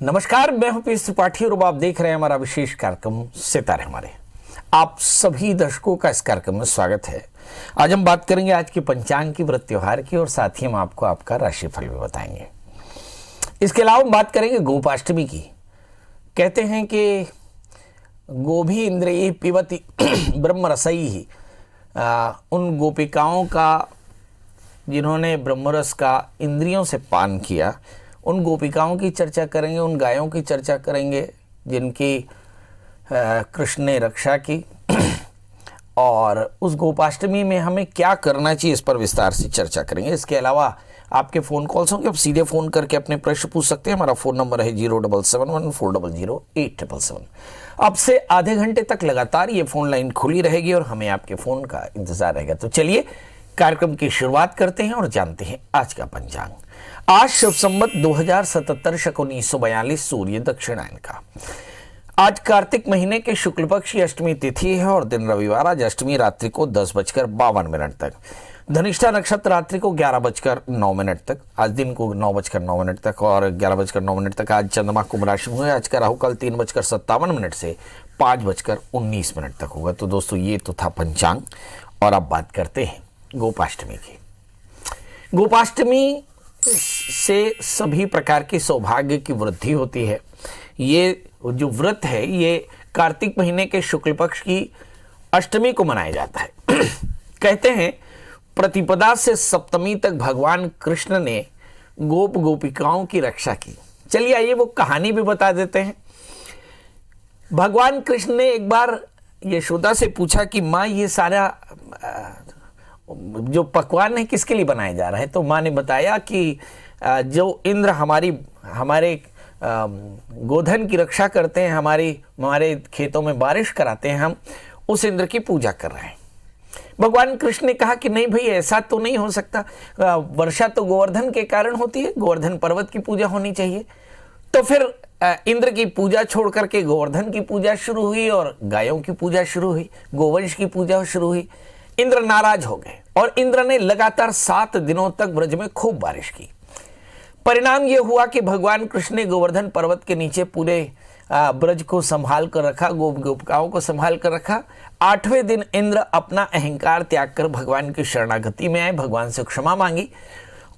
नमस्कार, मैं हूं पीएस त्रिपाठी और आप देख रहे हैं हमारा विशेष कार्यक्रम सितारे हमारे। आप सभी दर्शकों का इस कार्यक्रम में स्वागत है। आज हम बात करेंगे आज के पंचांग की, व्रत त्योहार की और साथ ही हम आपको आपका राशिफल भी बताएंगे। इसके अलावा हम बात करेंगे गोपाष्टमी की। कहते हैं कि गोभी इंद्रिय पिबती ब्रह्म रसई ही, उन गोपिकाओं का जिन्होंने ब्रह्मरस का इंद्रियों से पान किया, उन गोपिकाओं की चर्चा करेंगे, उन गायों की चर्चा करेंगे जिनकी कृष्ण ने रक्षा की और उस गोपाष्टमी में हमें क्या करना चाहिए इस पर विस्तार से चर्चा करेंगे। इसके अलावा आपके फ़ोन कॉल्स होंगे, आप सीधे फ़ोन करके अपने प्रश्न पूछ सकते हैं। हमारा फ़ोन नंबर है 07714008777। अब से आधे घंटे तक लगातार ये फ़ोन लाइन खुली रहेगी और हमें आपके फ़ोन का इंतज़ार रहेगा। तो चलिए कार्यक्रम की शुरुआत करते हैं और जानते हैं आज का पंचांग। आज शुभ संवत 2077 शक 1942 सूर्य दक्षिणायन का। आज कार्तिक महीने के शुक्ल पक्ष की अष्टमी तिथि है और दिन रविवार। आज अष्टमी रात्रि को 10:52 तक, धनिष्ठा नक्षत्र रात्रि को 11:09 तक, आज दिन को 9:09 तक और 11:09 तक। आज चंद्रमा कुंभ राशि में हुए। आज का राहु काल 3:57 से 5:19 तक होगा। तो दोस्तों ये तो था पंचांग और अब बात करते हैं गोपाष्टमी की। गोपाष्टमी से सभी प्रकार की सौभाग्य की वृद्धि होती है। ये जो व्रत है ये कार्तिक महीने के शुक्ल पक्ष की अष्टमी को मनाया जाता है। कहते हैं प्रतिपदा से सप्तमी तक भगवान कृष्ण ने गोप गोपिकाओं की रक्षा की। चलिए आइए वो कहानी भी बता देते हैं। भगवान कृष्ण ने एक बार यशोदा से पूछा कि माँ ये सारा जो पकवान है किसके लिए बनाया जा रहा है। तो माँ ने बताया कि जो इंद्र हमारे गोधन की रक्षा करते हैं, हमारे खेतों में बारिश कराते हैं, हम उस इंद्र की पूजा कर रहे हैं। भगवान कृष्ण ने कहा कि नहीं भाई, ऐसा तो नहीं हो सकता। वर्षा तो गोवर्धन के कारण होती है, गोवर्धन पर्वत की पूजा होनी चाहिए। तो फिर इंद्र की पूजा छोड़ करके गोवर्धन की पूजा शुरू हुई और गायों की पूजा शुरू हुई, गोवंश की पूजा शुरू हुई। इंद्र नाराज हो गए और इंद्र ने लगातार 7 दिनों तक ब्रज में खूब बारिश की। परिणाम यह हुआ कि भगवान कृष्ण ने गोवर्धन पर्वत के नीचे पूरे ब्रज को संभाल कर रखा, गोपिकाओं को संभाल कर रखा। 8वें दिन इंद्र अपना अहंकार त्याग कर भगवान की शरणागति में आए, भगवान से क्षमा मांगी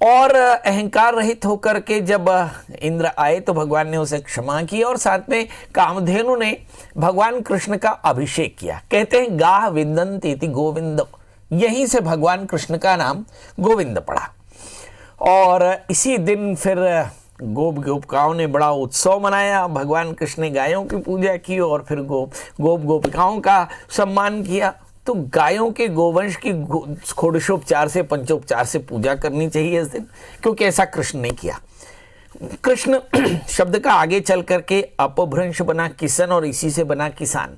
और अहंकार रहित होकर के जब इंद्र आए तो भगवान ने उसे क्षमा की और साथ में कामधेनु ने भगवान कृष्ण का अभिषेक किया। कहते हैं गाह विंदन्ति इति गोविंद, यहीं से भगवान कृष्ण का नाम गोविंद पड़ा। और इसी दिन फिर गोपिकाओं ने बड़ा उत्सव मनाया। भगवान कृष्ण ने गायों की पूजा की और फिर गोपिकाओं का सम्मान किया। तो गायों के गोवंश की षोडशोपचार से पंचोपचार से पूजा करनी चाहिए इस दिन, क्योंकि ऐसा कृष्ण ने किया। कृष्ण शब्द का आगे चल करके अपभ्रंश बना किसन और इसी से बना किसान।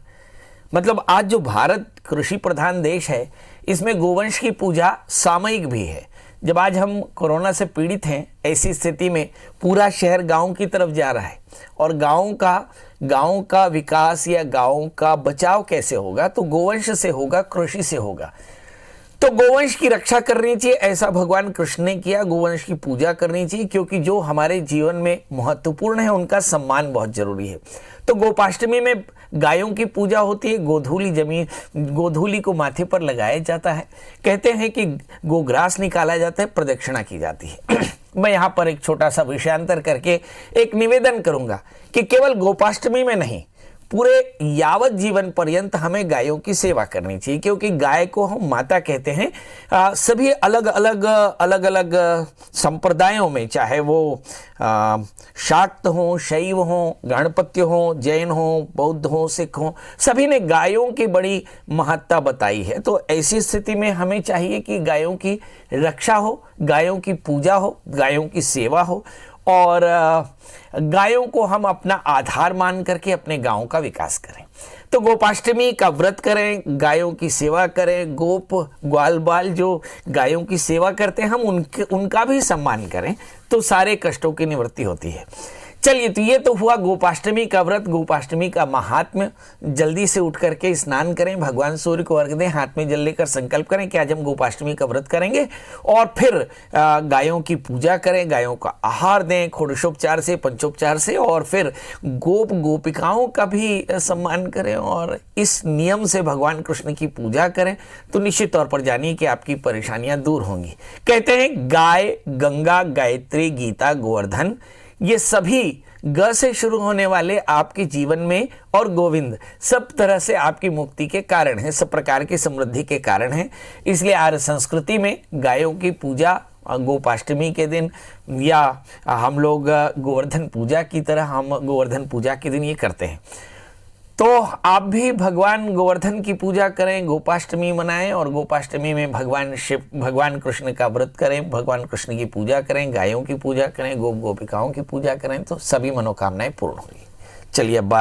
मतलब आज जो भारत कृषि प्रधान देश है, इसमें गोवंश की पूजा सामयिक भी है। जब आज हम कोरोना से पीड़ित हैं, ऐसी स्थिति में पूरा शहर गांव की तरफ जा रहा है और गांव का विकास या गांव का बचाव कैसे होगा, तो गोवंश से होगा, कृषि से होगा। तो गोवंश की रक्षा करनी चाहिए, ऐसा भगवान कृष्ण ने किया। गोवंश की पूजा करनी चाहिए क्योंकि जो हमारे जीवन में महत्वपूर्ण है उनका सम्मान बहुत जरूरी है। तो गोपाष्टमी में गायों की पूजा होती है। गोधूली को माथे पर लगाया जाता है। कहते हैं कि गोग्रास निकाला जाता है, प्रदक्षिणा की जाती है। मैं यहाँ पर एक छोटा सा विषयांतर करके एक निवेदन करूंगा कि केवल गोपाष्टमी में नहीं, पूरे यावत जीवन पर्यंत हमें गायों की सेवा करनी चाहिए, क्योंकि गाय को हम माता कहते हैं। सभी अलग अलग संप्रदायों में, चाहे वो शाक्त हों, शैव हों, गणपत्य हों, जैन हों, बौद्ध हों, सिख हों, सभी ने गायों की बड़ी महत्ता बताई है। तो ऐसी स्थिति में हमें चाहिए कि गायों की रक्षा हो, गायों की पूजा हो, गायों की सेवा हो और गायों को हम अपना आधार मान करके अपने गांव का विकास करें। तो गोपाष्टमी का व्रत करें, गायों की सेवा करें। ग्वाल बाल जो गायों की सेवा करते हैं, हम उनका भी सम्मान करें तो सारे कष्टों की निवृत्ति होती है। चलिए, तो ये तो हुआ गोपाष्टमी का व्रत, गोपाष्टमी का महात्म्य। जल्दी से उठ करके स्नान करें, भगवान सूर्य को अर्घ दें, हाथ में जल लेकर संकल्प करें कि आज हम गोपाष्टमी का व्रत करेंगे, और फिर गायों की पूजा करें, गायों का आहार दें षोडशोपचार से, पंचोपचार से, और फिर गोपिकाओं का भी सम्मान करें और इस नियम से भगवान कृष्ण की पूजा करें, तो निश्चित तौर पर जानिए कि आपकी परेशानियां दूर होंगी। कहते हैं गाय, गंगा, गायत्री, गीता, गोवर्धन, ये सभी ग से शुरू होने वाले आपके जीवन में, और गोविंद सब तरह से आपकी मुक्ति के कारण है, सब प्रकार की समृद्धि के कारण है। इसलिए आर्य संस्कृति में गायों की पूजा गोपाष्टमी के दिन, या हम लोग गोवर्धन पूजा की तरह हम गोवर्धन पूजा के दिन ये करते हैं। तो आप भी भगवान गोवर्धन की पूजा करें, गोपाष्टमी मनाएं, और गोपाष्टमी में भगवान कृष्ण का व्रत करें, भगवान कृष्ण की पूजा करें, गायों की पूजा करें, गोपिकाओं की पूजा करें, तो सभी मनोकामनाएं पूर्ण होंगी। चलिए, अब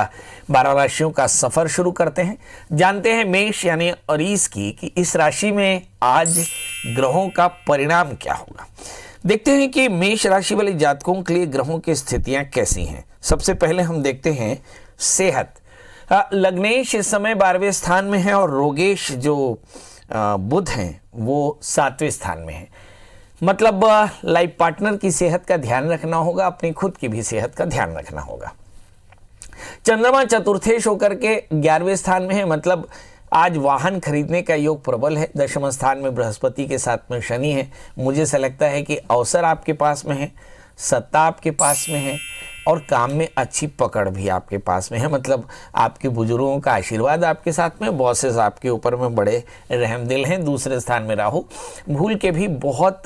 12 राशियों का सफर शुरू करते हैं। जानते हैं मेष यानी अरीस की कि इस राशि में आज ग्रहों का परिणाम क्या होगा। देखते हैं कि मेष राशि वाले जातकों के लिए ग्रहों की स्थितियां कैसी हैं। सबसे पहले हम देखते हैं सेहत। लग्नेश इस समय 12वें स्थान में है, और रोगेश जो बुध हैं वो 7वें स्थान में है। मतलब लाइफ पार्टनर की सेहत का ध्यान रखना होगा, अपनी खुद की भी सेहत का ध्यान रखना होगा। चंद्रमा चतुर्थेश होकर के 11वें स्थान में है, मतलब आज वाहन खरीदने का योग प्रबल है। दशम स्थान में बृहस्पति के साथ में शनि है। मुझे ऐसा लगता है कि अवसर आपके पास में है, सत्ता आपके पास में है, और काम में अच्छी पकड़ भी आपके पास में है। मतलब आपके बुजुर्गों का आशीर्वाद आपके साथ में, बॉसेस आपके ऊपर में बड़े रहमदिल हैं। दूसरे स्थान में राहु, भूल के भी बहुत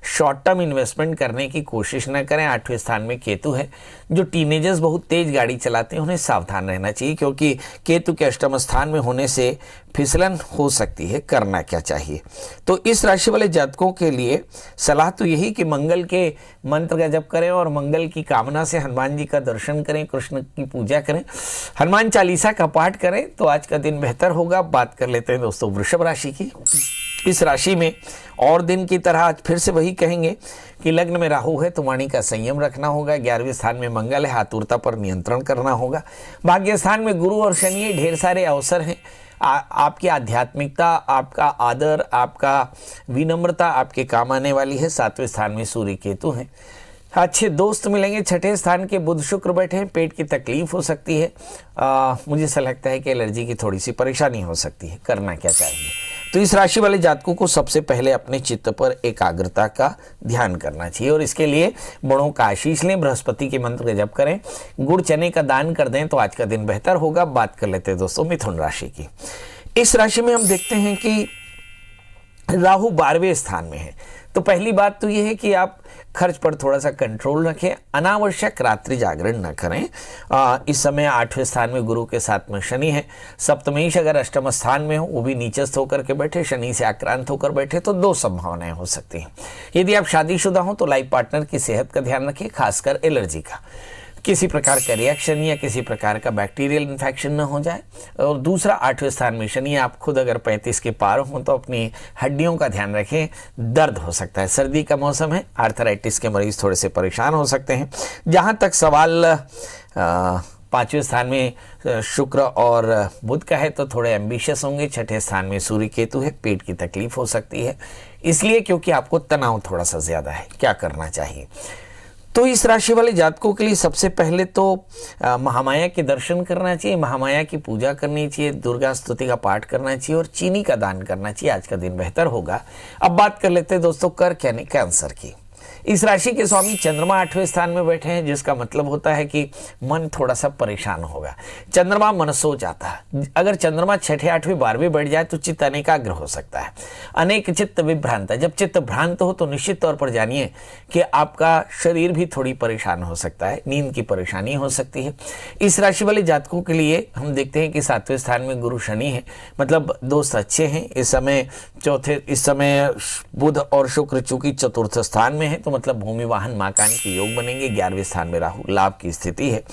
शॉर्ट टर्म इन्वेस्टमेंट करने की कोशिश न करें। 8वें स्थान में केतु है। जो टीनेजर्स बहुत तेज गाड़ी चलाते हैं उन्हें सावधान रहना चाहिए, क्योंकि केतु के अष्टम स्थान में होने से फिसलन हो सकती है। करना क्या चाहिए, तो इस राशि वाले जातकों के लिए सलाह तो यही कि मंगल के मंत्र का जप करें, और मंगल की कामना से हनुमान जी का दर्शन करें, कृष्ण की पूजा करें, हनुमान चालीसा का पाठ करें, तो आज का दिन बेहतर होगा। बात कर लेते हैं दोस्तों वृषभ राशि की। इस राशि में और दिन की तरह आज फिर से वही कहेंगे कि लग्न में राहु है तो वाणी का संयम रखना होगा। 11वें स्थान में मंगल है, आतुरता पर नियंत्रण करना होगा। भाग्य स्थान में गुरु और शनि है, ढेर सारे अवसर हैं। आपकी आध्यात्मिकता, आपका आदर, आपका विनम्रता आपके काम आने वाली है। 7वें स्थान में सूर्य केतु हैं। अच्छे दोस्त मिलेंगे। 6ठे स्थान के बुध शुक्र बैठे हैं। पेट की तकलीफ हो सकती है। मुझे ऐसा लगता है कि एलर्जी की थोड़ी सी परेशानी हो सकती है। करना क्या चाहिए, तो इस राशि वाले जातकों को सबसे पहले अपने चित्त पर एकाग्रता का ध्यान करना चाहिए, और इसके लिए बड़ों का आशीष लें, बृहस्पति के मंत्र का जप करें, गुड़ चने का दान कर दें, तो आज का दिन बेहतर होगा। बात कर लेते हैं दोस्तों मिथुन राशि की। इस राशि में हम देखते हैं कि राहु 12वें स्थान में है। तो पहली बात तो यह है कि आप खर्च पर थोड़ा सा कंट्रोल रखें, अनावश्यक रात्रि जागरण न करें। इस समय 8वें स्थान में गुरु के साथ में शनि है। सप्तमेश अगर अष्टम स्थान में हो, वो भी नीचस्थ होकर के बैठे, शनि से आक्रांत होकर बैठे, तो 2 संभावनाएं हो सकती हैं। यदि आप शादीशुदा हो तो लाइफ पार्टनर की सेहत का ध्यान रखिए, खासकर एलर्जी का, किसी प्रकार का रिएक्शन या किसी प्रकार का बैक्टीरियल इन्फेक्शन न हो जाए। और दूसरा 8वें स्थान में शनि, आप खुद अगर 35 के पार हों तो अपनी हड्डियों का ध्यान रखें, दर्द हो सकता है। सर्दी का मौसम है, आर्थराइटिस के मरीज थोड़े से परेशान हो सकते हैं। जहाँ तक सवाल 5वें स्थान में शुक्र और बुध का है तो थोड़े एम्बिशियस होंगे। 6ठे स्थान में सूर्य केतु है, पेट की तकलीफ हो सकती है, इसलिए क्योंकि आपको तनाव थोड़ा सा ज़्यादा है। क्या करना चाहिए, तो इस राशि वाले जातकों के लिए सबसे पहले तो महामाया के दर्शन करना चाहिए, महामाया की पूजा करनी चाहिए, दुर्गा स्तुति का पाठ करना चाहिए, और चीनी का दान करना चाहिए। आज का दिन बेहतर होगा। अब बात कर लेते हैं दोस्तों कर्क यानी कैंसर की। इस राशि के स्वामी चंद्रमा 8वें स्थान में बैठे हैं, जिसका मतलब होता है कि मन थोड़ा सा परेशान होगा। चंद्रमा मन सो जाता है। अगर चंद्रमा 6ठे 8वें 12वें बैठ जाए तो चित्त अनेकाग्र हो सकता है, अनेक चित्त विभ्रांत है। जब चित्त भ्रांत हो तो निश्चित तौर पर जानिए कि आपका शरीर भी थोड़ी परेशान हो सकता है, नींद की परेशानी हो सकती है। इस राशि वाले जातकों के लिए हम देखते हैं कि 7वें स्थान में गुरु शनि है, मतलब दोस्त अच्छे हैं इस समय। इस समय बुध और शुक्र चूंकि चतुर्थ स्थान में है, तो मतलब भूमि वाहन मकान के योग बनेंगे। 11वें स्थान में राहु, लाभ की स्थिति है।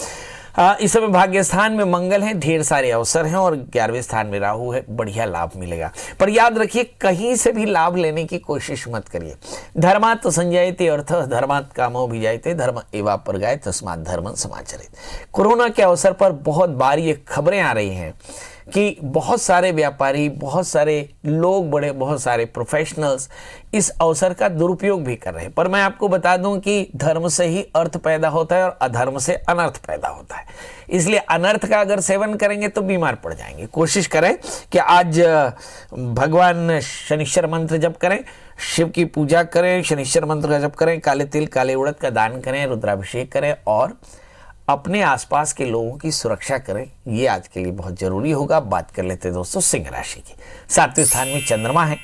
इस समय भाग्य स्थान में मंगल है, ढेर सारे अवसर हैं और 11वें स्थान में राहु है, बढ़िया लाभ मिलेगा। पर याद रखिए कहीं से भी लाभ लेने की कोशिश मत करिए। धर्मात् संजयते अर्थः धर्मात् कामो भिजायते धर्म एवापरगाय तस्मात् धर्मं समाचरेत्। कोरोना के अवसर पर बहुत बार ये खबरें आ रही हैं कि बहुत सारे व्यापारी, बहुत सारे लोग, बहुत सारे प्रोफेशनल्स इस अवसर का दुरुपयोग भी कर रहे हैं। पर मैं आपको बता दूं कि धर्म से ही अर्थ पैदा होता है और अधर्म से अनर्थ पैदा होता है। इसलिए अनर्थ का अगर सेवन करेंगे तो बीमार पड़ जाएंगे। कोशिश करें कि आज भगवान शनिश्चर मंत्र जप करें, शिव की पूजा करें, शनिश्चर मंत्र का जप करें, काले तिल काले उड़द का दान करें, रुद्राभिषेक करें और अपने आसपास के लोगों की सुरक्षा करें। ये आज के लिए बहुत जरूरी होगा। बात कर लेते हैं दोस्तों सिंह राशि की। 7वें स्थान में चंद्रमा है।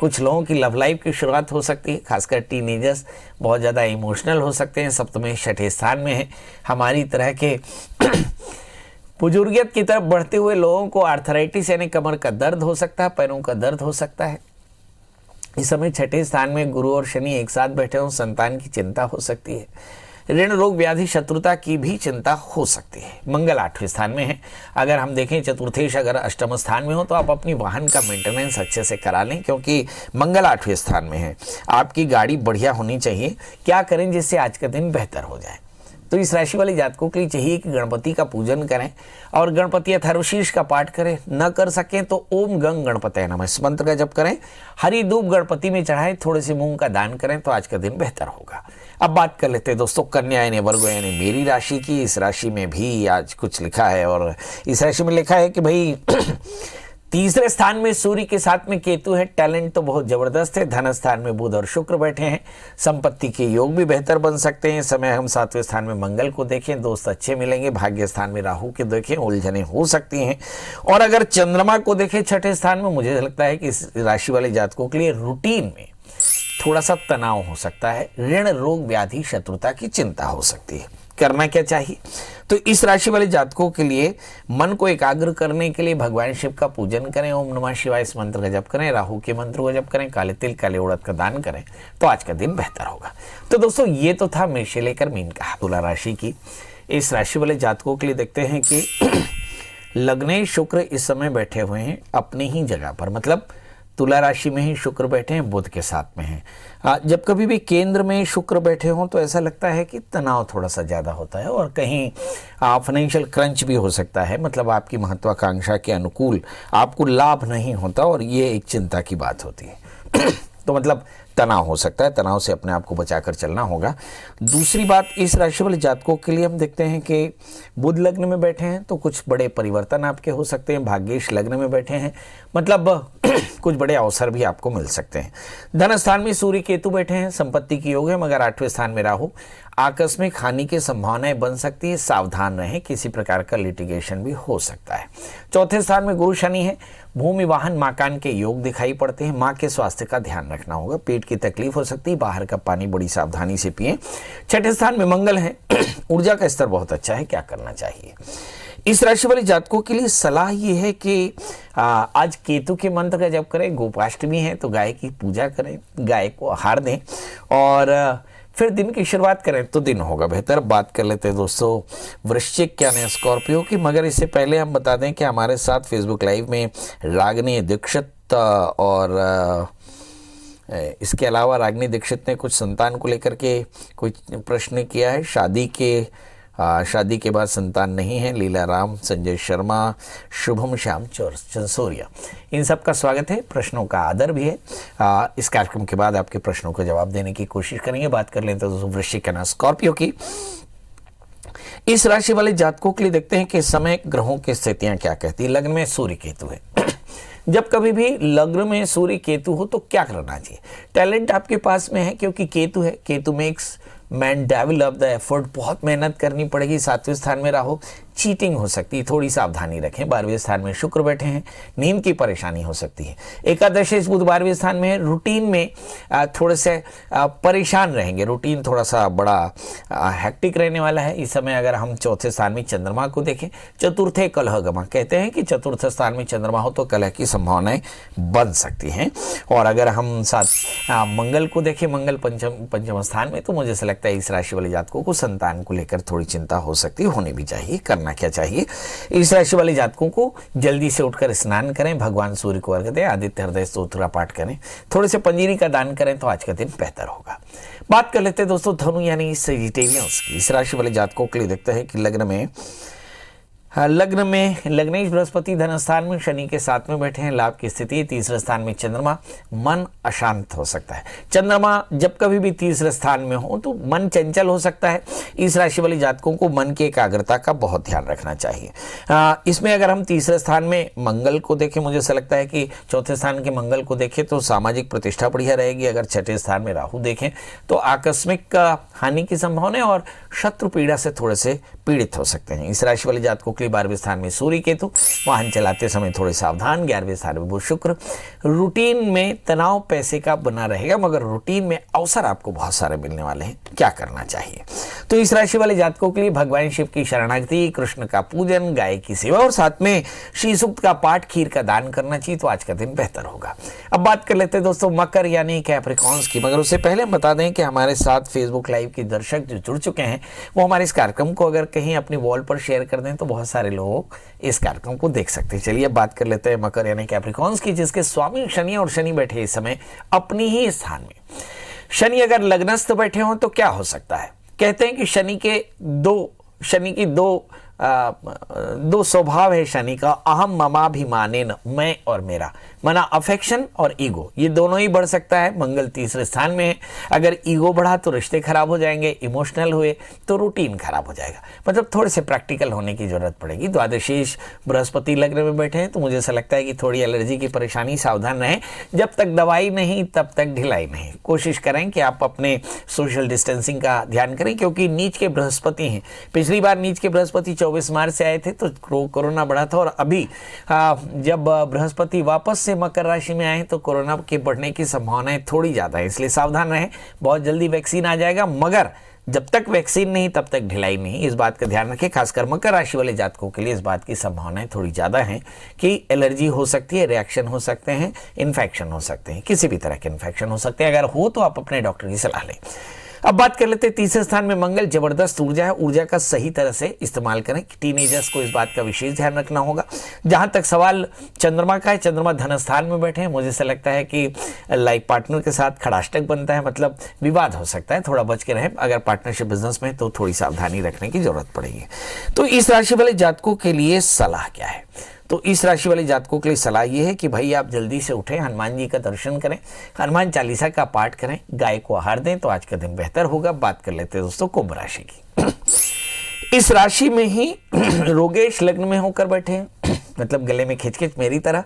कुछ लोगों की लव लाइफ की शुरुआत हो सकती है, खासकर टीनेजर्स बहुत ज़्यादा इमोशनल हो सकते हैं। सप्तम 6ठे स्थान में है। हमारी तरह के बुजुर्गियत की तरफ बढ़ते हुए लोगों को आर्थराइटिस यानी कमर का दर्द हो सकता है, पैरों का दर्द हो सकता है। इस समय 6ठे स्थान में गुरु और शनि एक साथ बैठे हों, संतान की चिंता हो सकती है। ऋण रोग व्याधि शत्रुता की भी चिंता हो सकती है। मंगल 8वें स्थान में है। अगर हम देखें चतुर्थेश अगर अष्टम स्थान में हो तो आप अपनी वाहन का मेंटेनेंस अच्छे से करा लें, क्योंकि मंगल 8वें स्थान में है। आपकी गाड़ी बढ़िया होनी चाहिए। क्या करें जिससे आज का दिन बेहतर हो जाए? तो इस राशि वाले जातकों के लिए चाहिए कि गणपति का पूजन करें और गणपति अथर्वशीर्ष का पाठ करें। न कर सकें तो ओम गंग गणपतये नमः इस मंत्र का जप करें। हरी धूप गणपति में चढ़ाएं, थोड़े से मूंग का दान करें तो आज का दिन बेहतर होगा। अब बात कर लेते हैं दोस्तों कन्या यानी वर्गो यानी मेरी राशि की। इस राशि में भी आज कुछ लिखा है और इस राशि में लिखा है कि भाई तीसरे स्थान में सूर्य के साथ में केतु है। टैलेंट तो बहुत जबरदस्त है। धन स्थान में बुध और शुक्र बैठे हैं। संपत्ति के योग भी बेहतर बन सकते हैं। इस समय हम 7वें स्थान में मंगल को देखें, दोस्त अच्छे मिलेंगे। भाग्य स्थान में राहु के देखें, उलझने हो सकती हैं। और अगर चंद्रमा को देखें 6ठे स्थान में, मुझे लगता है कि इस राशि वाले जातकों के लिए रूटीन में थोड़ा सा तनाव हो सकता है। ऋण रोग व्याधि शत्रुता की चिंता हो सकती है। करना क्या चाहिए? तो इस राशि वाले जातकों के लिए मन को एकाग्र करने के लिए भगवान शिव का पूजन करें, ओम नमः शिवाय इस मंत्र का जप करें, राहु के मंत्र का जप करें, काले तिल काले उड़द का दान करें तो आज का दिन बेहतर होगा। तो दोस्तों ये तो था मेष से लेकर मीन का तुला राशि की। इस राशि वाले जातकों के लिए देखते हैं कि लग्ने शुक्र इस समय बैठे हुए हैं अपनी ही जगह पर, मतलब तुला राशि में ही शुक्र बैठे हैं, बुध के साथ में हैं। जब कभी भी केंद्र में शुक्र बैठे हों तो ऐसा लगता है कि तनाव थोड़ा सा ज़्यादा होता है और कहीं फाइनेंशियल क्रंच भी हो सकता है, मतलब आपकी महत्वाकांक्षा के अनुकूल आपको लाभ नहीं होता और ये एक चिंता की बात होती है। तो मतलब तनाव हो सकता है, तनाव से अपने आप को बचाकर चलना होगा। दूसरी बात, इस राशि वाले जातकों के लिए हम देखते हैं कि बुध लग्न में बैठे हैं तो कुछ बड़े परिवर्तन आपके हो सकते हैं। भाग्येश लग्न में बैठे हैं, मतलब कुछ बड़े अवसर भी आपको मिल सकते हैं। धन स्थान में सूर्य केतु बैठे हैं, संपत्ति की योग है, मगर 8वें स्थान में राहु। आकस्मिक हानि की संभावनाएं बन सकती है, सावधान रहें, किसी प्रकार का लिटिगेशन भी हो सकता है। चौथे स्थान में गुरु शनि है, भूमि वाहन मकान के योग दिखाई पड़ते हैं। माँ के स्वास्थ्य का ध्यान रखना होगा, पेट की तकलीफ हो सकती है, बाहर का पानी बड़ी सावधानी से पिएं। 6ठे स्थान में मंगल है, ऊर्जा का स्तर बहुत अच्छा है। क्या करना चाहिए? इस राशि वाले जातकों के लिए सलाह ये है कि आज केतु के मंत्र का जप करें, गोपाष्टमी है तो गाय की पूजा करें, गाय को आहार दें और फिर दिन की शुरुआत करें तो दिन होगा बेहतर। बात कर लेते हैं दोस्तों वृश्चिक यानी स्कॉर्पियो की, मगर इससे पहले हम बता दें कि हमारे साथ फेसबुक लाइव में रागिनी दीक्षित और इसके अलावा रागिनी दीक्षित ने कुछ संतान को लेकर के कुछ प्रश्न किया है। शादी के बाद संतान नहीं है। लीला राम, संजय शर्मा, शुभम श्याम चंसोरिया, इन सब का स्वागत है। प्रश्नों का आदर भी है। इस कार्यक्रम के बाद आपके प्रश्नों को जवाब देने की कोशिश करेंगे। बात कर लेते हैं तो वृश्चिक यानी स्कॉर्पियो की। इस राशि वाले जातकों के लिए देखते हैं कि इस समय ग्रहों की स्थितियां क्या कहती है। लग्न में सूर्य केतु है। जब कभी भी लग्न में सूर्य केतु हो तो क्या करना चाहिए? टैलेंट आपके पास में है क्योंकि केतु है। Ketu makes man develop the effort, बहुत मेहनत करनी पड़ेगी। 7वें स्थान में राहु, चीटिंग हो सकती है, थोड़ी सावधानी रखें। 12वें स्थान में शुक्र बैठे हैं, नींद की परेशानी हो सकती है। एकादशेश बुध 12वें स्थान में है, रूटीन में थोड़े से परेशान रहेंगे। रूटीन थोड़ा सा बड़ा हेक्टिक रहने वाला है इस समय। अगर हम 4थे स्थान में चंद्रमा को देखें, चतुर्थे कलह गमा, कहते हैं कि चतुर्थ स्थान में चंद्रमा हो तो कलह की संभावनाएं बन सकती हैं। और अगर हम मंगल को देखें, मंगल पंचम स्थान में, तो मुझे ऐसा लगता है इस राशि वाले जातकों को संतान को लेकर थोड़ी चिंता हो सकती है, होनी भी चाहिए, करना करना क्या चाहिए। इस राशि वाले जातकों को जल्दी से उठकर स्नान करें, भगवान सूर्य को अर्घ्य दें, आदित्य हृदय स्तोत्र का पाठ करें, थोड़े से पंजीरी का दान करें तो आज का दिन बेहतर होगा। बात कर लेते हैं दोस्तों धनु यानी सेजिटेरियंस की। इस राशि वाले जातकों के लिए देखते हैं कि लग्न में लग्नेश बृहस्पति धन स्थान में शनि के साथ में बैठे हैं, लाभ की स्थिति। तीसरे स्थान में चंद्रमा, मन अशांत हो सकता है। चंद्रमा जब कभी भी तीसरे स्थान में हो तो मन चंचल हो सकता है। इस राशि वाले जातकों को मन की एकाग्रता का बहुत ध्यान रखना चाहिए। इसमें अगर हम तीसरे स्थान में मंगल को देखें, मुझे ऐसा लगता है कि चौथे स्थान के मंगल को देखें तो सामाजिक प्रतिष्ठा बढ़िया रहेगी। अगर छठे स्थान में राहु देखें तो आकस्मिक हानि की संभावना है और शत्रु पीड़ा से थोड़े से पीड़ित हो सकते हैं। इस राशि वाले जातकों 12वें स्थान में सूर्य केतु, वाहन चलाते समय थोड़े सावधान। 11वें स्थान में बुध शुक्र। रूटीन में तनाव पैसे का बना रहेगा, मगर रूटीन में अवसर आपको बहुत सारे मिलने वाले हैं। क्या करना चाहिए? तो इस राशि वाले जातकों के लिए भगवान शिव की शरणागति, कृष्ण का पूजन, गाय की सेवा और साथ में श्री सूक्त का पाठ, खीर का दान करना चाहिए तो आज का दिन बेहतर होगा। अब बात कर लेते हैं दोस्तों मकर यानी कैप्रिकॉर्न्स की। मगर उससे पहले बता दें कि हमारे साथ फेसबुक लाइव के दर्शक जो जुड़ चुके हैं वो हमारे इस कार्यक्रम को अगर कहीं अपनी वॉल पर शेयर कर दें तो बहुत सारे लोग इस कार्यक्रम को देख सकते हैं। चलिए बात कर लेते हैं मकर यानी कैप्रिकॉर्न्स की, जिसके स्वामी शनि और शनि बैठे इस समय अपनी ही स्थान में। शनि अगर लग्नस्थ बैठे हों तो क्या हो सकता है? कहते हैं कि शनि की दो स्वभाव है शनि का, अहम ममाभिमानेन, मैं और मेरा, माना अफेक्शन और ईगो, ये दोनों ही बढ़ सकता है। मंगल तीसरे स्थान में है, अगर ईगो बढ़ा तो रिश्ते खराब हो जाएंगे, इमोशनल हुए तो रूटीन खराब हो जाएगा, मतलब थोड़े से प्रैक्टिकल होने की जरूरत पड़ेगी। द्वादशीश बृहस्पति लग्न में बैठे हैं तो मुझे ऐसा लगता है कि थोड़ी एलर्जी की परेशानी, सावधान रहें। जब तक दवाई नहीं तब तक ढिलाई नहीं। कोशिश करें कि आप अपने सोशल डिस्टेंसिंग का ध्यान करें, क्योंकि नीच के बृहस्पति हैं। पिछली बार नीच के बृहस्पति 24 मार्च से आए थे तो कोरोना बढ़ा था, और अभी जब बृहस्पति वापस से मकर राशि में आए तो कोरोना के बढ़ने की संभावनाएं थोड़ी ज्यादा है, इसलिए सावधान रहें। बहुत जल्दी वैक्सीन आ जाएगा, मगर जब तक वैक्सीन नहीं तब तक ढिलाई नहीं, इस बात का ध्यान रखें। खासकर मकर राशि वाले जातकों के लिए इस बात की संभावनाएं थोड़ी ज्यादा हैं कि एलर्जी हो सकती है, रिएक्शन हो सकते हैं, इन्फेक्शन हो सकते हैं, किसी भी तरह के इन्फेक्शन हो सकते हैं। अगर हो तो आप अपने डॉक्टर की सलाह लें। अब बात कर लेते हैं तीसरे स्थान में मंगल, जबरदस्त ऊर्जा है, ऊर्जा का सही तरह से इस्तेमाल करें। टीनेजर्स को इस बात का विशेष ध्यान रखना होगा। जहां तक सवाल चंद्रमा का है, चंद्रमा धन स्थान में बैठे हैं, मुझे ऐसा लगता है कि लाइफ पार्टनर के साथ खड़ाष्टक बनता है, मतलब विवाद हो सकता है, थोड़ा बच के रहें। अगर पार्टनरशिप बिजनेस में तो थोड़ी सावधानी रखने की जरूरत पड़ेगी। तो इस राशि वाले जातकों के लिए सलाह क्या है? तो इस राशि वाले जातकों के लिए सलाह यह है कि भाई आप जल्दी से उठें, हनुमान जी का दर्शन करें, हनुमान चालीसा का पाठ करें, गाय को आहार दें तो आज का दिन बेहतर होगा। बात कर लेते हैं दोस्तों कुंभ राशि की। इस राशि में ही रोगेश लग्न में होकर बैठे हैं, मतलब गले में खिचखिच मेरी तरह,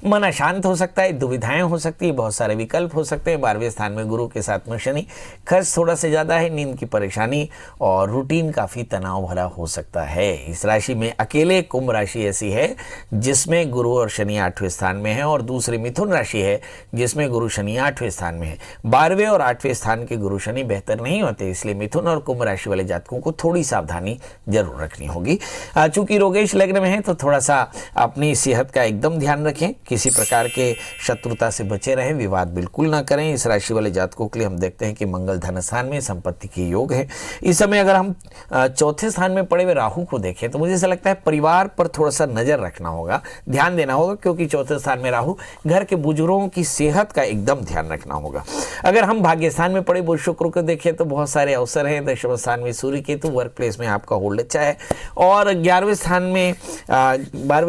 मन अशांत हो सकता है, दुविधाएं हो सकती है, बहुत सारे विकल्प हो सकते हैं। 12वें स्थान में गुरु के साथ में शनि, खर्च थोड़ा से ज़्यादा है, नींद की परेशानी और रूटीन काफ़ी तनाव भरा हो सकता है। इस राशि में अकेले कुंभ राशि ऐसी है जिसमें गुरु और शनि 8वें स्थान में है, और दूसरी मिथुन राशि है जिसमें गुरु शनि 8वें स्थान में है। 12वें और 8वें स्थान के गुरु शनि बेहतर नहीं होते, इसलिए मिथुन और कुंभ राशि वाले जातकों को थोड़ी सावधानी जरूर रखनी होगी। चूंकि रोगेश लग्न में है तो थोड़ा सा अपनी सेहत का एकदम ध्यान रखें, किसी प्रकार के शत्रुता से बचे रहें, विवाद बिल्कुल ना करें। इस राशि वाले जातकों के लिए हम देखते हैं कि मंगल धन स्थान में, संपत्ति के योग है। इस समय अगर हम चौथे स्थान में पड़े हुए राहु को देखें तो मुझे ऐसा लगता है परिवार पर थोड़ा सा नजर रखना होगा, ध्यान देना होगा, क्योंकि चौथे स्थान में राहु, घर के बुजुर्गों की सेहत का एकदम ध्यान रखना होगा। अगर हम भाग्य स्थान में पड़े बुध शुक्र को देखें तो बहुत सारे अवसर हैं। दशम स्थान में सूर्य केतु, वर्क प्लेस में आपका होल्ड अच्छा है, और 12वें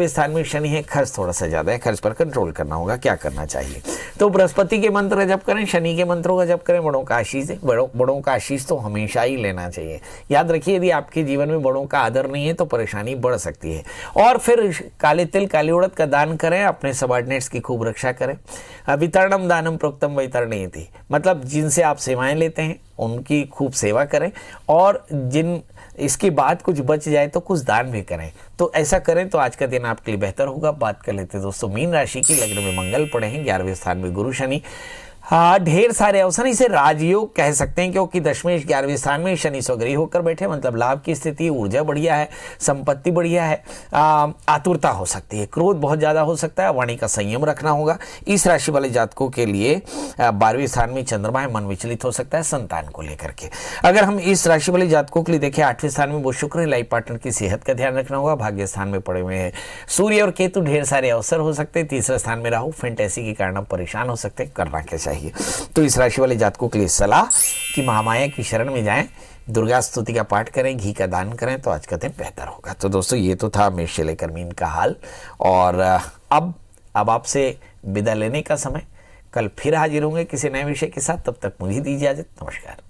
स्थान में शनि है, खर्च थोड़ा सा ज्यादा है, खर्च पर कंट्रोल करना होगा। क्या करना चाहिए? तो बृहस्पति के मंत्र का जप करें, शनि के मंत्रों का जप करें, बड़ों का आशीष है। बड़ों का आशीष तो हमेशा ही लेना चाहिए। याद रखिए, यदि आपके जीवन में बड़ों का आदर नहीं है तो परेशानी बढ़ सकती है। और फिर काले तिल काली उड़द का दान करें, अपने सबॉर्डिनेट्स की खूब रक्षा करें। वितरणम दानम प्रोक्तम वैतरणेति, मतलब जिनसे आप सेवाएं लेते हैं उनकी खूब सेवा करें, और जिन इसके बाद कुछ बच जाए तो कुछ दान भी करें। तो ऐसा करें तो आज का दिन आपके लिए बेहतर होगा। बात कर लेते हैं दोस्तों मीन राशि की। लग्न में मंगल पड़े हैं, 11वें स्थान में गुरु शनि, हाँ, ढेर सारे अवसर, इसे राजयोग कह सकते हैं, क्योंकि दशमेश 11वें स्थान में शनि स्वगृही होकर बैठे, मतलब लाभ की स्थिति, ऊर्जा बढ़िया है, संपत्ति बढ़िया है। आतुरता हो सकती है, क्रोध बहुत ज्यादा हो सकता है, वाणी का संयम रखना होगा। इस राशि वाले जातकों के लिए 12वें स्थान में चंद्रमा है, मन विचलित हो सकता है संतान को लेकर के। अगर हम इस राशि वाले जातकों के लिए देखें, 8वें स्थान में वो शुक्र है, लाइफ पार्टनर की सेहत का ध्यान रखना होगा। भाग्य स्थान में पड़े हुए हैं सूर्य और केतु, ढेर सारे अवसर हो सकते हैं। तीसरे स्थान में राहु, फैंटेसी के कारण परेशान हो सकते हैं, करना क्या चाहिए। तो इस राशि वाले जातकों के लिए सलाह कि महामाया की शरण में जाएं, दुर्गा स्तुति का पाठ करें, घी का दान करें, तो आज का दिन बेहतर होगा। तो दोस्तों, ये तो था मेष से लेकर मीन का हाल, और अब आपसे विदा लेने का समय। कल फिर हाजिर होंगे किसी नए विषय के साथ, तब तक मुझे दीजिए इजाजत। नमस्कार।